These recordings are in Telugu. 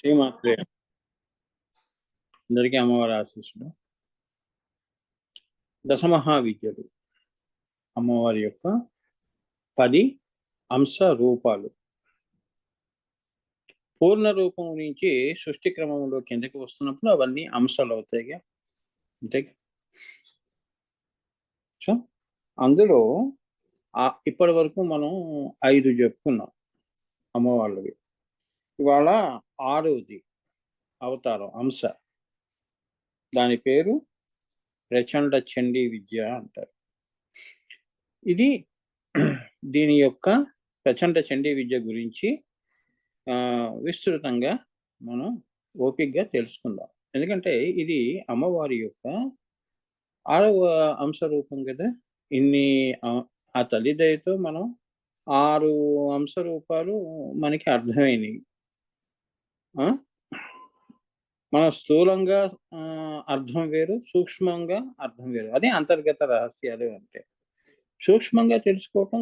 శ్రీమాత్రే అందరికీ అమ్మవారి ఆశీస్సులు. దశమహావిద్యలు అమ్మవారి యొక్క 10 అంశ రూపాలు. పూర్ణ రూపం నుంచి సృష్టి క్రమంలో కిందకి వస్తున్నప్పుడు అవన్నీ అంశాలు అవుతాయిగా, అంతే. సో అందులో ఇప్పటి వరకు మనం 5 చెప్పుకున్నాం అమ్మవాళ్ళవి. ఇవాళ 6వది అవతారం అంశ. దాని పేరు ప్రచండ చండీ విద్య అంటారు. ఇది దీని యొక్క ప్రచండ చండీ విద్య గురించి విస్తృతంగా మనం ఓపికగా తెలుసుకుందాం. ఎందుకంటే ఇది అమ్మవారి యొక్క 6వ అంశ రూపం కదా. ఇన్ని ఆ తల్లి దయతో మనం 6 అంశ రూపాలు మనకి అర్థమైనవి. మన స్థూలంగా అర్థం వేరు, సూక్ష్మంగా అర్థం వేరు. అదే అంతర్గత రహస్యాలు అంటే. సూక్ష్మంగా తెలుసుకోవటం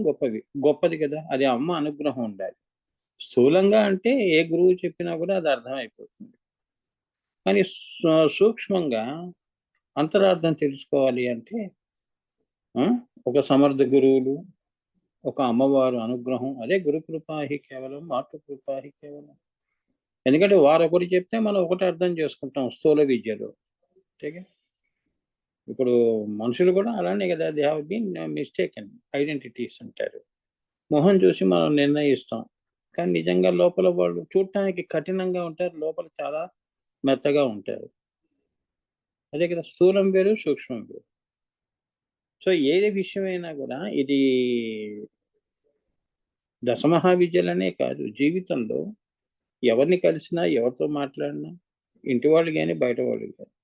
గొప్పది కదా. అది అమ్మ అనుగ్రహం ఉండాలి. స్థూలంగా అంటే ఏ గురువు చెప్పినా కూడా అది అర్థమైపోతుంది. కానీ సూక్ష్మంగా అంతరార్థం తెలుసుకోవాలి అంటే ఒక సమర్థ గురువులు, ఒక అమ్మవారు అనుగ్రహం, అదే గురు కృపాహి కేవలం, మాతృ కృపాహి కేవలం. ఎందుకంటే వారు ఒకటి చెప్తే మనం ఒకటి అర్థం చేసుకుంటాం స్థూల విద్యలో. ఇప్పుడు మనుషులు కూడా అలానే కదా, they have been mistaken identities అంటారు. మొహం చూసి మనం నిర్ణయిస్తాం, కానీ నిజంగా లోపల వాళ్ళు చూడటానికి కఠినంగా ఉంటారు, లోపల చాలా మెత్తగా ఉంటారు. అదే కదా, స్థూలం వేరు, సూక్ష్మం వేరు. సో ఏది విషయమైనా కూడా ఇది దశమహావిద్యలనే కాదు, జీవితంలో ఎవరిని కలిసినా, ఎవరితో మాట్లాడినా, ఇంటి వాళ్ళు కానీ బయట వాళ్ళు కానీ,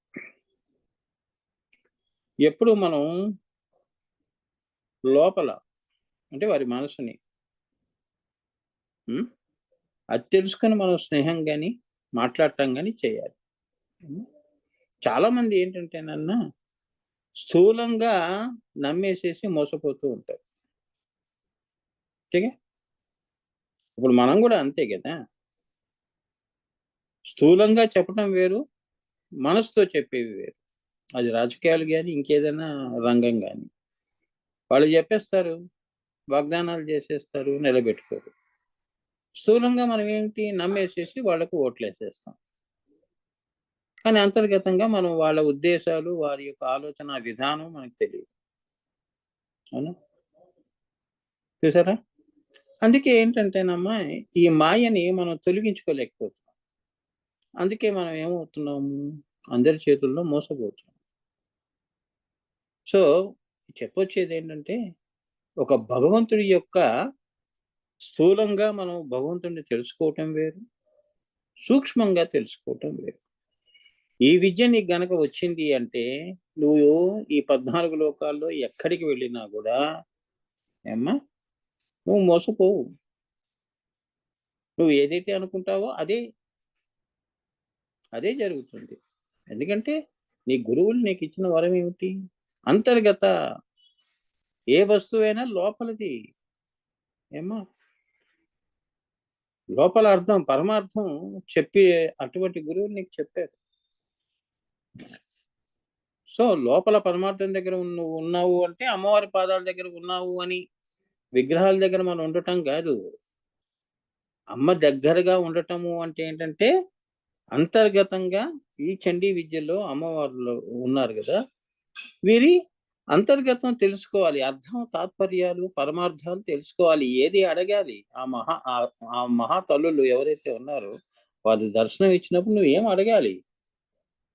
ఎప్పుడు మనం లోపల అంటే వారి మనసుని అది తెలుసుకొని మనం స్నేహం కానీ మాట్లాడటం కానీ చేయాలి. చాలామంది ఏంటంటేనన్నా స్థూలంగా నమ్మేసేసి మోసపోతూ ఉంటారు. ఇప్పుడు మనం కూడా అంతే కదా. స్థూలంగా చెప్పటం వేరు, మనసుతో చెప్పేవి వేరు. అది రాజకీయాలు కానీ ఇంకేదైనా రంగం కానీ. వాళ్ళు చెప్పేస్తారు, వాగ్దానాలు చేసేస్తారు, నిలబెట్టుకోరు. స్థూలంగా మనం ఏంటి నమ్మేసేసి వాళ్ళకు ఓట్లేసేస్తాం. కానీ అంతర్గతంగా మనం వాళ్ళ ఉద్దేశాలు, వారి యొక్క ఆలోచన విధానం మనకు తెలియదు. అవునా, చూసారా? అందుకే ఏంటంటేనమ్మా, ఈ మాయని మనం తొలగించుకోలేకపోతున్నాం. అందుకే మనం ఏమవుతున్నాము, అందరి చేతుల్లో మోసపోతున్నాం. సో చెప్పొచ్చేది ఏంటంటే, ఒక భగవంతుడి యొక్క స్థూలంగా మనం భగవంతుడిని తెలుసుకోవటం వేరు, సూక్ష్మంగా తెలుసుకోవటం వేరు. ఈ విద్య నీకు గనక వచ్చింది అంటే నువ్వు ఈ 14 లోకాల్లో ఎక్కడికి వెళ్ళినా కూడా ఏమ్మా నువ్వు మోసపోవు. నువ్వు ఏదైతే అనుకుంటావో అదే జరుగుతుంది. ఎందుకంటే నీ గురువులు నీకు ఇచ్చిన వరం ఏమిటి? అంతర్గత ఏ వస్తువైనా లోపలిది ఏమ్మా, లోపల అర్థం, పరమార్థం చెప్పి అటువంటి గురువులు నీకు చెప్పారు. సో లోపల పరమార్థం దగ్గర నువ్వు ఉన్నావు అంటే అమ్మవారి పాదాల దగ్గర ఉన్నావు అని విగ్రహాల దగ్గర మనం ఉండటం కాదు. అమ్మ దగ్గరగా ఉండటము అంటే ఏంటంటే అంతర్గతంగా ఈ చండీ విద్యలో అమ్మవారిలో ఉన్నారు కదా, వీరి అంతర్గతం తెలుసుకోవాలి. అర్థం, తాత్పర్యాలు, పరమార్థాలు తెలుసుకోవాలి. ఏది అడగాలి, ఆ మహా తల్లులు ఎవరైతే ఉన్నారో వారి దర్శనం ఇచ్చినప్పుడు నువ్వు ఏం అడగాలి,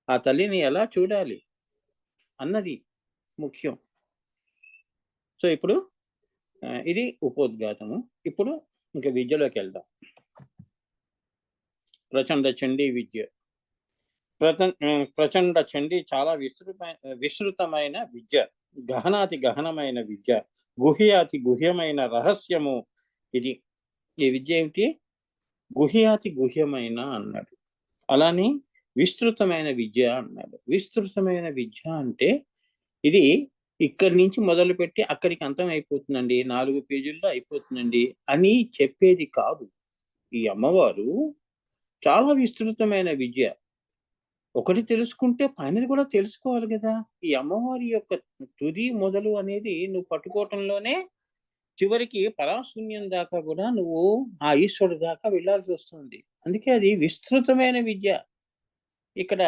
ఆ తల్లిని ఎలా చూడాలి అన్నది ముఖ్యం. సో ఇప్పుడు ఇది ఉపోద్ఘాతము. ఇప్పుడు ఇంకా విద్యలోకి వెళ్దాం. ప్రచండ చండీ విద్య. ప్రచండ చండీ చాలా విస్తృతమైన విద్య, గహనాతి గహనమైన విద్య, గుహ్యాతి గుహ్యమైన రహస్యము ఇది. ఈ విద్య ఏమిటి? గుహ్యాతి గుహ్యమైన అన్నాడు, అలానే విస్తృతమైన విద్య అన్నాడు. విస్తృతమైన విద్య అంటే ఇది ఇక్కడి నుంచి మొదలుపెట్టి అక్కడికి అంతం అయిపోతుందండి, 4 పేజీల్లో అయిపోతుందండి అని చెప్పేది కాదు. ఈ అమ్మవారు చాలా విస్తృతమైన విద్య. ఒకటి తెలుసుకుంటే పైనది కూడా తెలుసుకోవాలి గదా! ఈ అమ్మవారి యొక్క తుది, మొదలు అనేది నువ్వు పట్టుకోవటంలోనే చివరికి పరాశూన్యం దాకా గూడా నువ్వు ఆ ఈశ్వరుడు దాకా వెళ్ళాల్సొస్తుంది. అందుకే అది విస్తృతమైన విద్య. ఇక్కడ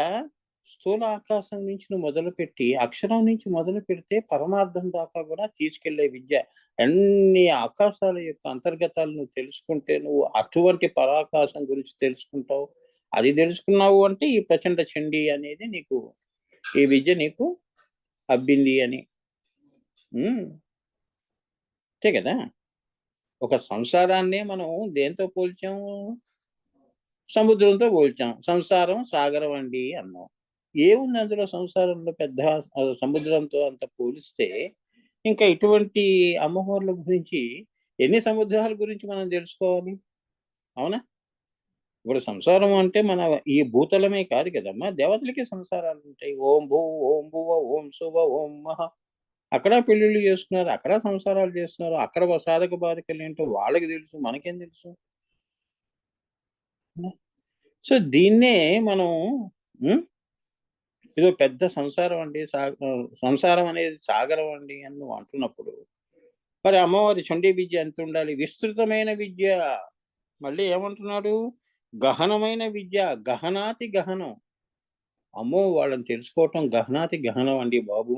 స్థూల ఆకాశం నుంచి నువ్వు మొదలుపెట్టి, అక్షరం నుంచి మొదలుపెడితే పరమార్థం దాకా గూడా తీసుకెళ్ళే విద్య. అన్ని ఆకాశాల యొక్క అంతర్గతాలు నువ్వు తెలుసుకుంటే, నువ్వు అటువంటి పరాకాశం గురించి తెలుసుకుంటావు. అది తెలుసుకున్నావు అంటే, ఈ ప్రచండ చండీ అనేది నీకు ఈ విద్య నీకు అబ్బింది అని. హ్మ్. అంతే గదా! ఒక సంసారాన్నే మనం దేనితో పోల్చాము? సముద్రంతో పోల్చాం. సంసారం సాగరం అండి అన్నాం. ఏముంది అందులో సంసారంలో పెద్ద సముద్రంతో అంత పోలిస్తే, ఇంకా ఇటువంటి అమ్మవార్ల గురించి ఎన్ని సముద్రాల గురించి మనం తెలుసుకోవాలి. అవునా? ఇప్పుడు సంసారం అంటే మన ఈ భూతలమే కాదు కదమ్మా! దేవతలకి సంసారాలుంటాయి. ఓం భూ, ఓం భువ, ఓం శువ, ఓం మహ. అక్కడ పెళ్ళిళ్ళు చేసుకున్నారు. అక్కడ సంసారాలు చేస్తున్నారు. అక్కడ సాధక బాధకాలేంటో వాళ్ళకి తెలుసు. మనకేం తెలుసు? సో, దీన్నే మనం హ్మ్. ఇదో పెద్ద సంసారం అండి. సంసారం అనేది సాగరం అండి అని నువ్వు అంటున్నప్పుడు, మరి అమ్మవారి చండీ విద్య ఎంతుండాలి? విస్తృతమైన విద్య. మళ్ళీ ఏమంటున్నాడు? గహనమైన విద్య. గహనాతి గహనం. అమ్మో! వాళ్ళని తెలుసుకోవటం గహనాతి గహనం అండి బాబు.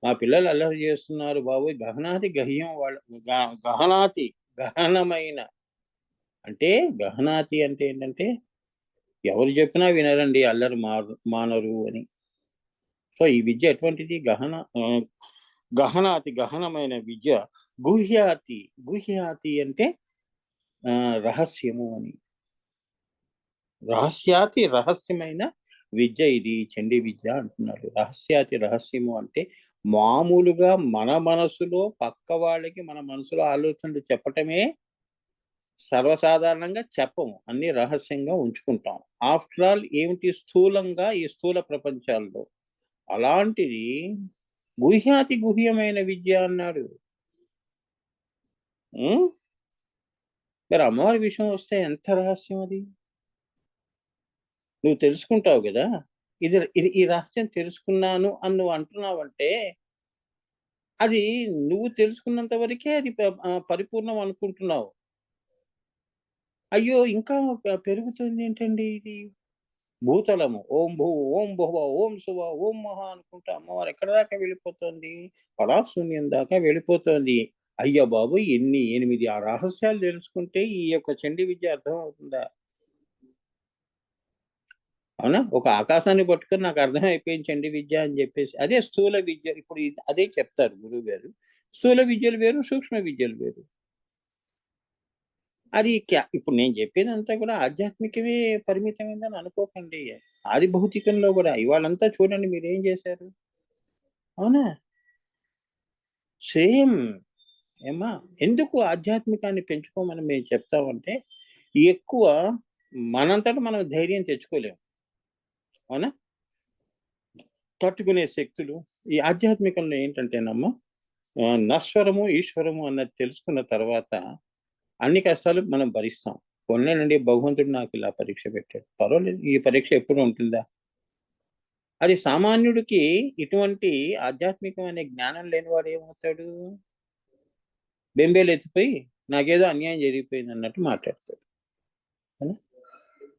మా పిల్లలు అల్లరి చేస్తున్నారు బాబోయ్! గహనాతి గహ్యం వాళ్ళ గహనాతి గహనమైన అంటే గహనాతి అంటే ఏంటంటే, ఎవరు చెప్పినా వినరండి అల్లరి మానరు అని. సో, ఈ విద్య ఎటువంటిది? గహనాతి గహనమైన విద్య. గుహ్యాతి, గుహ్యాతి అంటే రహస్యము అని. రహస్యాతి రహస్యమైన విద్య ఇది చండీ విద్య అంటున్నాడు. రహస్యాతి రహస్యము అంటే మామూలుగా మన మనసులో పక్క వాళ్ళకి మన మనసులో ఆలోచనలు చెప్పటమే సర్వసాధారణంగా చెప్పము. అన్నీ రహస్యంగా ఉంచుకుంటాం. ఆఫ్టర్ ఆల్ ఏమిటి స్థూలంగా ఈ స్థూల ప్రపంచాల్లో. అలాంటిది గుహ్యాతి గుహ్యమైన విద్య అన్నాడు. హ్మ్. మరి అమ్మవారి విషయం వస్తే ఎంత రహస్యం అది? నువ్వు తెలుసుకుంటావు గదా! ఇది ఇది ఈ రహస్యం తెలుసుకున్నాను అని నువ్వు అంటున్నావంటే, అది నువ్వు తెలుసుకున్నంత వరకే అది పరిపూర్ణం అనుకుంటున్నావు. అయ్యో! ఇంకా పెరుగుతుందేంటండి ఇది? భూతలము. ఓం భూ, ఓం భువ, ఓం శువ, ఓం మహ అనుకుంటా అమ్మవారు ఎక్కడి దాకా వెళ్ళిపోతోంది? పరాశూన్యం దాకా వెళ్ళిపోతోంది. అయ్య బాబోయ్! ఎన్ని 8 ఆ రహస్యాలు తెలుసుకుంటే ఈ యొక్క చండీ విద్య అర్థమవుతుందా? అవునా? ఒక ఆకాశాన్ని పట్టుకొని నాకు అర్థమైపోయింది చండీ విద్య అని జెప్పేసి. అదే స్థూల విద్య. ఇప్పుడు అదే చెప్తారు గురువుగారు. స్థూల విద్యలు వేరు, సూక్ష్మ విద్యలు వేరు. అది ఇప్పుడు నేను చెప్పేదంతా కూడా ఆధ్యాత్మికమే పరిమితమైందని అనుకోకండి. ఆది భౌతికంలో గూడా ఇవాళంతా చూడండి మీరేం జేశారు? అవునా? సేమ్. ఏమ్మా! ఎందుకు ఆధ్యాత్మికాన్ని పెంచుకోమని మేము చెప్తామంటే, ఎక్కువ మనంతట మనం ధైర్యం తెచ్చుకోలేం. అవునా? తట్టుకునే శక్తులు ఈ ఆధ్యాత్మికంలో ఏంటంటేనమ్మా నశ్వరము, ఈశ్వరము అన్నది తెలుసుకున్న తర్వాత అన్ని కష్టాలు మనం భరిస్తాం. పోన్లేనండి భగవంతుడు నాకిలా పరీక్ష పెట్టాడు. పర్వాలేదు ఈ పరీక్ష ఎప్పుడు ఉంటుందా? అది సామాన్యుడికి ఇటువంటి ఆధ్యాత్మికం అనే జ్ఞానం లేనివాడు ఏమవుతాడు? బెంబేలెత్తిపోయి నాకేదో అన్యాయం జరిగిపోయిందన్నట్టు మాట్లాడతాడు. అవునా?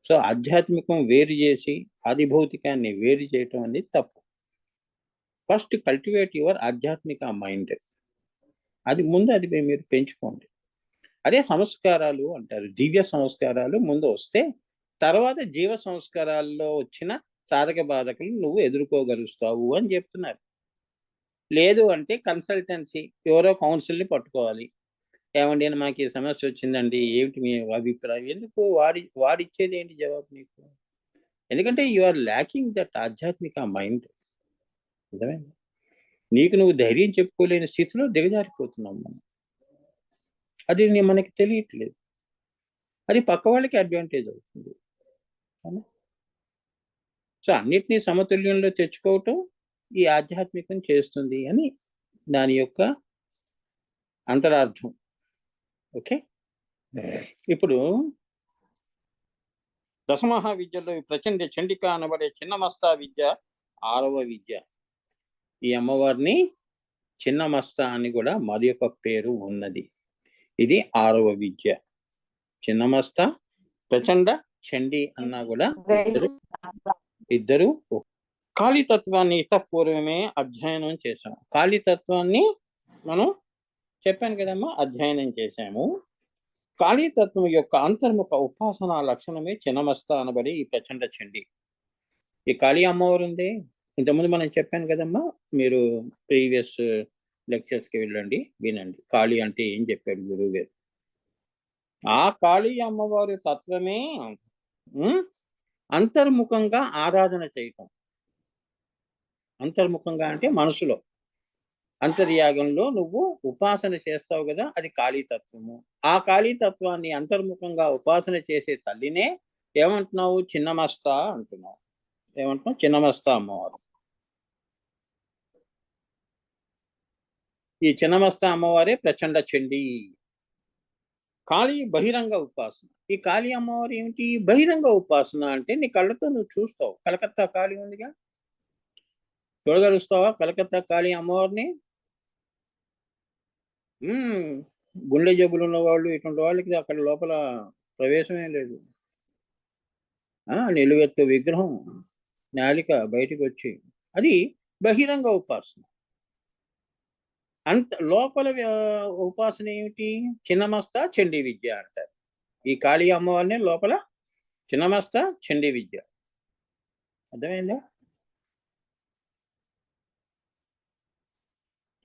సో, ఆధ్యాత్మికం వేరు జేసి, ఆది భౌతికాన్ని వేరు చేయటం అనేది తప్పు. ఫస్ట్ కల్టివేట్ యువర్ ఆధ్యాత్మిక మైండ్. అది మీరు పెంచుకోండి. అదే సంస్కారాలు అంటారు. దివ్య సంస్కారాలు ముందు వస్తే, తర్వాత జీవ సంస్కారాల్లో వచ్చిన సాధక బాధకులు నువ్వు ఎదుర్కోగలుస్తావు అని జెప్తున్నారు. లేదు అంటే కన్సల్టెన్సీ ఎవరో కౌన్సిల్‌ని పట్టుకోవాలి. ఏవండీ మాకు ఈ సమస్యొచ్చిందండి. ఏమిటి మీ అభిప్రాయం? ఎందుకు వాడిచ్చేదేంటి జవాబు నీకు? ఎందుకంటే యూ ఆర్ ల్యాకింగ్ దట్ ఆధ్యాత్మిక మైండ్. అర్థమైందా? నీకు నువ్వు ధైర్యం చెప్పుకోలేని స్థితిలో దిగజారిపోతున్నాం మనం. అది మనకి తెలియట్లేదు. అది పక్క వాళ్ళకి అడ్వాంటేజ్ అవుతుంది. అవునా? సో, అన్నిటిని సమతుల్యంలో తెచ్చుకోవటం ఈ ఆధ్యాత్మికం చేస్తుంది అని దాని యొక్క అంతరార్థం. ఓకే. ఇప్పుడు దశమహావిద్యలో ఈ ప్రచండ చండిక అనబడే చిన్నమస్తా విద్య 6వ విద్య. ఈ అమ్మవారిని చిన్నమస్తా అని కూడా మరి ఒక పేరు ఉన్నది. ఇది 6వ విద్య. చిన్నమస్తా, ప్రచండ, చండి అన్నా కూడా ఇద్దరు కాళీతత్వాన్ని పూర్వమే అధ్యయనం చేశాం. కాళీతత్వాన్ని మనం చెప్పాను కదమ్మా, అధ్యయనం చేశాము. కాళీతత్వం యొక్క అంతర్ముఖ ఉపాసనా లక్షణమే చిన్నమస్తా అనబడి ఈ ప్రచండ చండి. ఈ కాళీ అమ్మవారు ఉంది, ఇంతకుముందు మనం చెప్పాను కదమ్మా, మీరు ప్రీవియస్ లెక్చర్స్కి వెళ్ళండి, వినండి. కాళీ అంటే ఏం చెప్పాడు గురువు గారు. ఆ కాళీ అమ్మవారి తత్వమే అంతర్ముఖంగా ఆరాధన చేయటం. అంతర్ముఖంగా అంటే మనసులో, అంతర్యాగంలో నువ్వు ఉపాసన చేస్తావు కదా, అది కాళీతత్వము. ఆ కాళీతత్వాన్ని అంతర్ముఖంగా ఉపాసన చేసే తల్లినే ఏమంటున్నావు? చిన్నమస్తా అంటున్నావు. ఏమంటున్నావు? చిన్నమస్తా అమ్మవారు. ఈ చిన్నమస్తా అమ్మవారే ప్రచండ చండి. కాళీ బహిరంగ ఉపాసన. ఈ కాళీ అమ్మవారు ఏమిటి? బహిరంగ ఉపాసన అంటే నీ కళ్ళతో నువ్వు చూస్తావు. కలకత్తా కాళీ ఉందిగా, చూడగలుస్తావా కలకత్తా కాళీ అమ్మవారిని? గుండె జబ్బులు ఉన్న వాళ్ళు, ఇటువంటి వాళ్ళకి అక్కడ లోపల ప్రవేశమే లేదు. నిలువెత్తు విగ్రహం, నాలిక బయటికి వచ్చి, అది బహిరంగ ఉపాసన. అంత లోపల ఉపాసన ఏమిటి? చిన్నమస్త చండీ విద్య అంటారు. ఈ కాళీ అమ్మవారిని లోపల చిన్నమస్త చండీ విద్య. అర్థమైందా?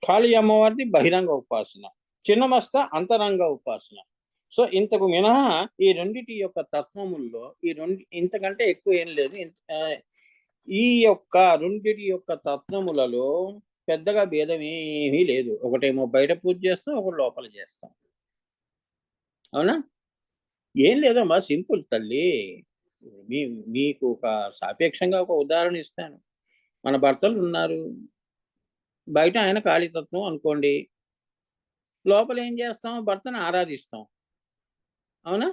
కాళీ అమ్మవారిది బహిరంగ ఉపాసన, చిన్నమస్త అంతరంగ ఉపాసన. సో ఇంతకు మినహా ఈ రెండిటి యొక్క తత్వముల్లో ఇంతకంటే ఎక్కువ ఏం లేదు. ఈ యొక్క రెండిటి యొక్క తత్వములలో పెద్దగా భేదం ఏమీ లేదు. ఒకటేమో బయట పూజ చేస్తాం, ఒకటి లోపల చేస్తాం. అవునా? ఏం లేదమ్మా, సింపుల్ తల్లి. మీకు ఒక సాపేక్షంగా ఒక ఉదాహరణ ఇస్తాను. మన భర్తలు ఉన్నారు, బయట ఆయన కాళీతత్వం అనుకోండి, లోపల ఏం చేస్తాం? భర్తను ఆరాధిస్తాం. అవునా?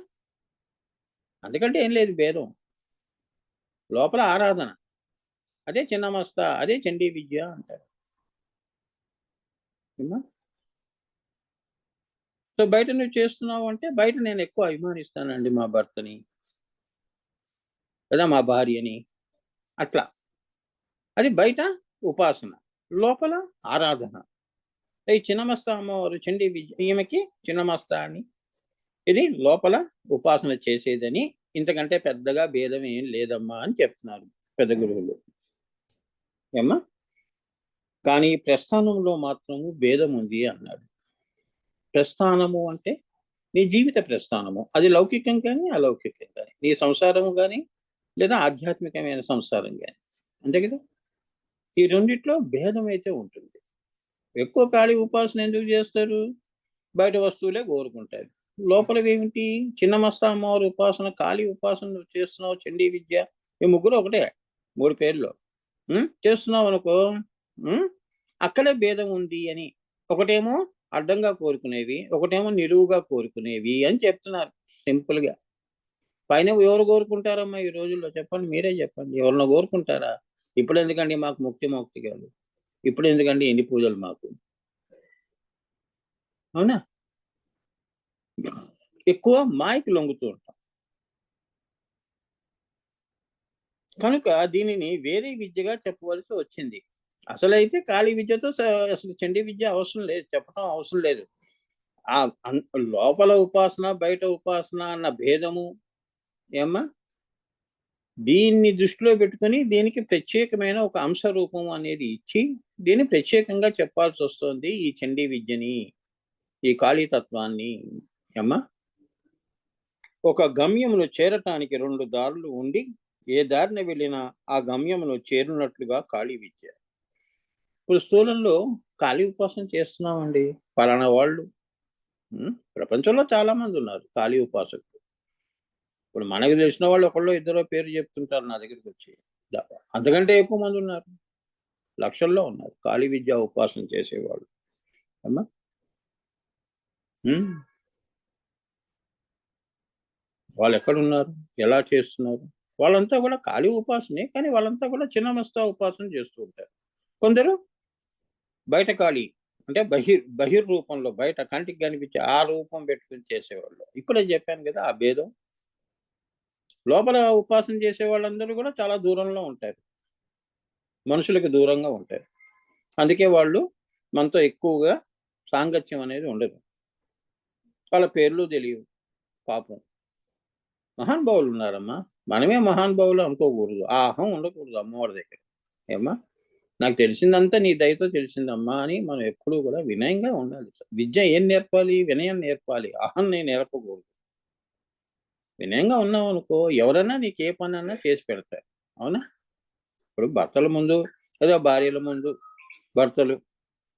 అందుకంటే ఏం లేదు భేదం. లోపల ఆరాధన, అదే చిన్నమస్త, అదే చండీ విద్య అంటారు. సో బయట నువ్వు చేస్తున్నావు అంటే, బయట నేను ఎక్కువ అభిమానిస్తానండి మా భర్తని లేదా మా భార్యని, అట్లా. అది బయట ఉపాసన, లోపల ఆరాధన. ఈ చిన్నమస్త అమ్మవారు చండీ విద్య, ఈమెకి చిన్నమస్త అని, ఇది లోపల ఉపాసన చేసేదని. ఇంతకంటే పెద్దగా భేదం ఏం లేదమ్మా అని చెప్తున్నారు పెద్ద గురువులు. ఏమ్మా? కానీ ప్రస్థానంలో మాత్రము భేదం ఉంది అన్నాడు. ప్రస్థానము అంటే నీ జీవిత ప్రస్థానము, అది లౌకికం కానీ అలౌకికం కానీ, నీ సంసారము కానీ లేదా ఆధ్యాత్మికమైన సంసారం కానీ, అంతే కదా. ఈ రెండిట్లో భేదం అయితే ఉంటుంది. ఎక్కువ కాళీ ఉపాసన ఎందుకు చేస్తారు? బయట వస్తువులే కోరుకుంటారు. లోపల ఏమిటి? చిన్నమస్తా అమ్మవారి ఉపాసన, కాళీ ఉపాసన నువ్వు చేస్తున్నావు, చండీ విద్య, ఈ ముగ్గురు ఒకటే, 3 పేర్లు చేస్తున్నావు అనుకో, అక్కడే భేదం ఉంది అని. ఒకటేమో అడ్డంగా కోరుకునేవి, ఒకటేమో నిలువుగా కోరుకునేవి అని చెప్తున్నారు సింపుల్గా. పైన ఎవరు కోరుకుంటారమ్మా ఈ రోజుల్లో? చెప్పండి, మీరే చెప్పండి. ఎవరినో కోరుకుంటారా? ఇప్పుడు ఎందుకండి మాకు ముక్తి కాదు, ఇప్పుడు ఎందుకండి ఎన్ని పూజలు మాకు? అవునా? ఎక్కువ మాయకు లొంగుతూ ఉంటాం. కనుక దీనిని వేరే విద్యగా చెప్పవలసి వచ్చింది. అసలైతే కాళీ విద్యతో అసలు చండీ విద్య అవసరం లేదు, చెప్పడం అవసరం లేదు. లోపల ఉపాసన, బయట ఉపాసన అన్న భేదము ఏమ్మా, దీన్ని దృష్టిలో పెట్టుకుని దీనికి ప్రత్యేకమైన ఒక అంశ రూపం అనేది ఇచ్చి దీన్ని ప్రత్యేకంగా చెప్పాల్సి వస్తుంది. ఈ చండీ విద్యని, ఈ కాళీతత్వాన్ని. ఏమ్మా, ఒక గమ్యమును చేరటానికి 2 దారులు ఉండి, ఏ దారిని వెళ్ళినా ఆ గమ్యమును చేరినట్లుగా కాళీ విద్య. ఇప్పుడు స్థూలంలో కాళీ ఉపాసన చేస్తున్నామండి, పలానా వాళ్ళు ప్రపంచంలో చాలా మంది ఉన్నారు కాళీ ఉపాసకులు. ఇప్పుడు మనకు తెలిసిన వాళ్ళు ఒకళ్ళు ఇద్దరో పేరు చెప్తుంటారు నా దగ్గరికి వచ్చి, అంతకంటే ఎక్కువ మంది ఉన్నారు, లక్షల్లో ఉన్నారు కాళీ విద్య ఉపాసన చేసేవాళ్ళు. అమ్మా వాళ్ళు ఎక్కడున్నారు? ఎలా చేస్తున్నారు? వాళ్ళంతా కూడా కాళీ ఉపాసనే. కానీ వాళ్ళంతా కూడా చిన్నమస్తా ఉపాసన చేస్తూ ఉంటారు. కొందరు బయట కాళీ అంటే బహిర్ రూపంలో బయట కంటికి కనిపించే ఆ రూపం పెట్టుకొని చేసేవాళ్ళు. ఇప్పుడే చెప్పాను కదా! ఆ భేదం. లోపల ఉపాసన చేసే వాళ్ళందరూ కూడా చాలా దూరంలో ఉంటారు. మనుషులకు దూరంగా ఉంటారు. అందుకే వాళ్ళు మనతో ఎక్కువగా సాంగత్యం అనేది ఉండదు. వాళ్ళ పేర్లు తెలియవు పాపం. మహానుభావులున్నారమ్మా. మనమే మహానుభావులు అనుకోకూడదు. ఆ అహం ఉండకూడదు అమ్మవారి దగ్గర. ఏమ్మా! నాకు తెలిసిందంతా నీ దయతో తెలిసిందమ్మా అని మనం ఎప్పుడూ కూడా వినయంగా ఉండాలి. విద్య ఏం నేర్పాలి? వినయం నేర్పాలి. అహంని నేర్పకూడదు. వినయంగా ఉన్నావనుకో ఎవరైనా నీకు ఏ పనన్నా చేసి పెడతారు. అవునా? ఇప్పుడు భర్తల ముందు లేదా భార్యల ముందు భర్తలు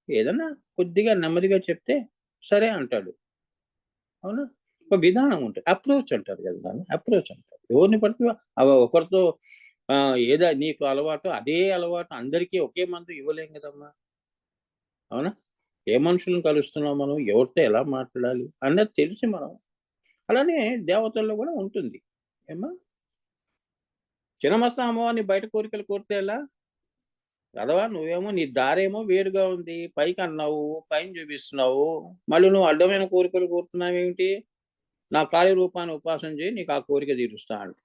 ఏదన్నా కొద్దిగా నెమ్మదిగా చెప్తే సరే అంటాడు. అవునా? ఒక విధానం ఉంటది. అప్రోచ్ అంటారు కదా! దాన్ని. అప్రోచ్ అంటారు. ఎవరిని పడితే ఒకరితో ఏదో నీకు అలవాటు అదే అలవాటు అందరికీ ఒకే మందు ఇవ్వలేం కదమ్మా! అవునా? ఏ మనుషులను కలుస్తున్నాం మనం? ఎవరితో ఎలా మాట్లాడాలి? అన్నది తెలిసి మనం అలానే దేవతల్లో కూడా ఉంటుంది. ఏమ్మా! చినమస్త అమ్మవారిని బయట కోరికలు కోరితే ఎలా? గదవా నువ్వేమో నీ దారేమో వేరుగా ఉంది. పైకన్నావు, పైన చూపిస్తున్నావు. మళ్ళీ నువ్వు అడ్డమైన కోరికలు కోరుతున్నావేమిటి? నా కాళీ రూపాన్ని ఉపాసన చేయి నీకు ఆ కోరిక తీరుస్తా అంట.